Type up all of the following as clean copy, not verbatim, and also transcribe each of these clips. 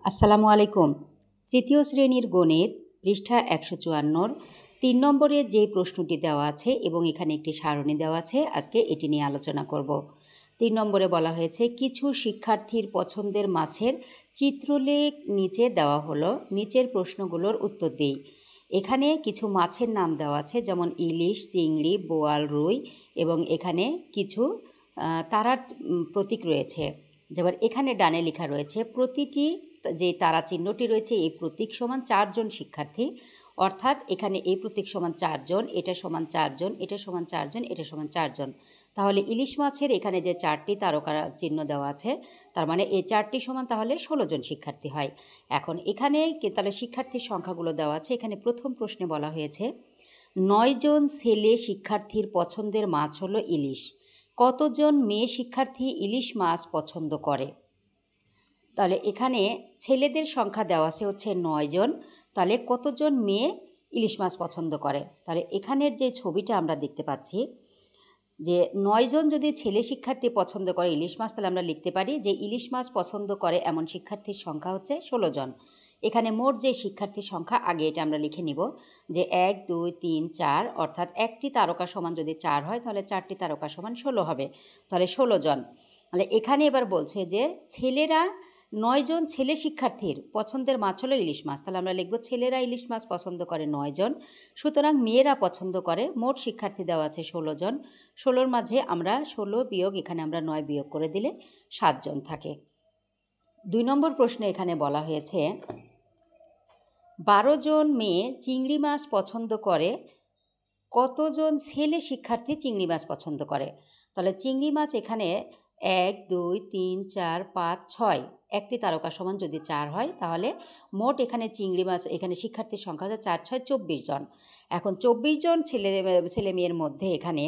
আসসালামু আলাইকুম। তৃতীয় শ্রেণীর গণিত পৃষ্ঠা ১৫৪ ৩ নম্বরে যে প্রশ্নটি দেওয়া আছে এবং এখানে একটি সারণী দেওয়া আছে, আজকে এটি নিয়ে আলোচনা করব। ৩ নম্বরে বলা হয়েছে কিছু শিক্ষার্থীর পছন্দের মাছের চিত্রলেখ নিচে দেওয়া হলো, নিচের প্রশ্নগুলোর উত্তর দিই। এখানে কিছু মাছের নাম দেওয়া আছে, যেমন ইলিশ, চিংড়ি, বোয়াল, রুই এবং এখানে কিছু তারার প্রতীক রয়েছে। যেমন এখানে ডানে লেখা রয়েছে প্রতিটি যে তারা চিহ্নটি রয়েছে এই প্রতীক সমান 4 জন শিক্ষার্থী, অর্থাৎ এখানে এই প্রতীক সমান 4 জন, এটা সমান 4 জন, এটা সমান 4 জন, এটা সমান 4 জন। তাহলে ইলিশ মাছের এখানে যে 4টি তারকা চিহ্ন দেওয়া আছে, তার মানে এই 4টি সমান তাহলে 16 জন শিক্ষার্থী হয়। এখন এখানে তাহলে শিক্ষার্থীর সংখ্যাগুলো দেওয়া আছে। এখানে প্রথম প্রশ্নে বলা হয়েছে 9 জন ছেলে শিক্ষার্থীর পছন্দের মাছ হলো ইলিশ। কতজন মেয়ে শিক্ষার্থী ইলিশ মাছ পছন্দ করে? তাহলে এখানে ছেলেদের সংখ্যা দেওয়া আছে হচ্ছে 9 জন, তাহলে কতজন মেয়ে ইলিশ মাছ পছন্দ করে? তাহলে এখানের যে ছবিটা আমরা দেখতে পাচ্ছি যে 9 জন যদি ছেলে শিক্ষার্থী পছন্দ করে ইলিশ মাছ, তাহলে আমরা লিখতে পারি যে ইলিশ মাছ পছন্দ করে এমন শিক্ষার্থীর সংখ্যা হচ্ছে 16 জন। এখানে মোট যে শিক্ষার্থীর সংখ্যা, আগে এটা আমরা লিখে নিব যে 1 2 3 4, অর্থাৎ একটি তারকা সমান যদি 4 হয় তাহলে 4টি তারকা সমান 16 হবে, তাহলে 16 জন। তাহলে এখানে এবার বলছে যে ছেলেরা 9 জন ছেলে শিক্ষার্থীর পছন্দের মাছ হলো ইলিশ মাছ, তাহলে আমরা লিখব ছেলেরা ইলিশ মাছ পছন্দ করে 9 জন, সুতরাং মেয়েরা পছন্দ করে, মোট শিক্ষার্থী দেওয়া আছে 16 জন, 16-র মাঝে আমরা 16 বিয়োগ এখানে আমরা 9 বিয়োগ করে দিলে 7 জন থাকে। 2 নম্বর প্রশ্নে এখানে বলা হয়েছে 12 জন মেয়ে চিংড়ি মাছ পছন্দ করে, কতজন ছেলে শিক্ষার্থী চিংড়ি মাছ পছন্দ করে? তাহলে চিংড়ি মাছ এখানে 1 2 3 4 5 6, একটি তারকা সমান যদি 4 হয় তাহলে মোট এখানে চিংড়ি মাছ এখানে শিক্ষার্থীর সংখ্যা হচ্ছে 4 6 24 জন। এখন 24 জন ছেলে মেয়ের মধ্যে এখানে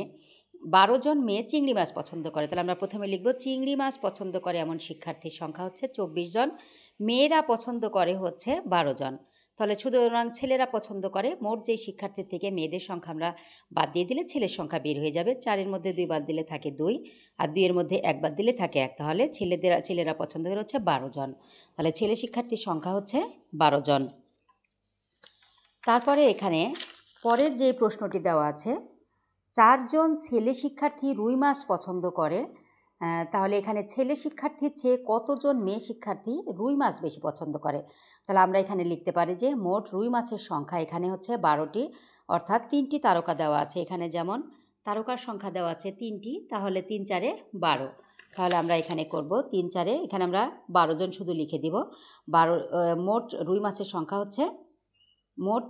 12 জন মেয়ে চিংড়ি মাছ পছন্দ করে, তাহলে আমরা প্রথমে লিখব চিংড়ি মাছ পছন্দ করে এমন শিক্ষার্থীর সংখ্যা হচ্ছে 24 জন, মেয়েরা পছন্দ করে হচ্ছে 12 জন। তাহলে সুতরাং ছেলেরা পছন্দ করে, মোট যে শিক্ষার্থীর থেকে মেয়েদের সংখ্যা আমরা বাদ দিয়ে দিলে ছেলের সংখ্যা বের হয়ে যাবে। 4-এর মধ্যে 2 বাদ দিলে থাকে 2, আর 2-এর মধ্যে 1 বাদ দিলে থাকে 1, তাহলে ছেলেরা পছন্দ করে হচ্ছে 12 জন। তাহলে ছেলে শিক্ষার্থীর সংখ্যা হচ্ছে 12 জন। তারপরে এখানে পরের যে প্রশ্নটি দেওয়া আছে 4 জন ছেলে শিক্ষার্থী রুই মাছ পছন্দ করে, তাহলে এখানে ছেলে শিক্ষার্থীর চেয়ে কতজন মেয়ে শিক্ষার্থী রুই মাছ বেশি পছন্দ করে? তাহলে আমরা এখানে লিখতে পারি যে মোট রুই মাছের সংখ্যা এখানে হচ্ছে 12টি, অর্থাৎ 3টি তারকা দেওয়া আছে। এখানে যেমন তারকার সংখ্যা দেওয়া আছে 3টি, তাহলে 3 4 12। তাহলে আমরা এখানে করব 3 4, এখানে আমরা 12 জন শুধু লিখে দিব। মোট রুই মাছের সংখ্যা হচ্ছে মোট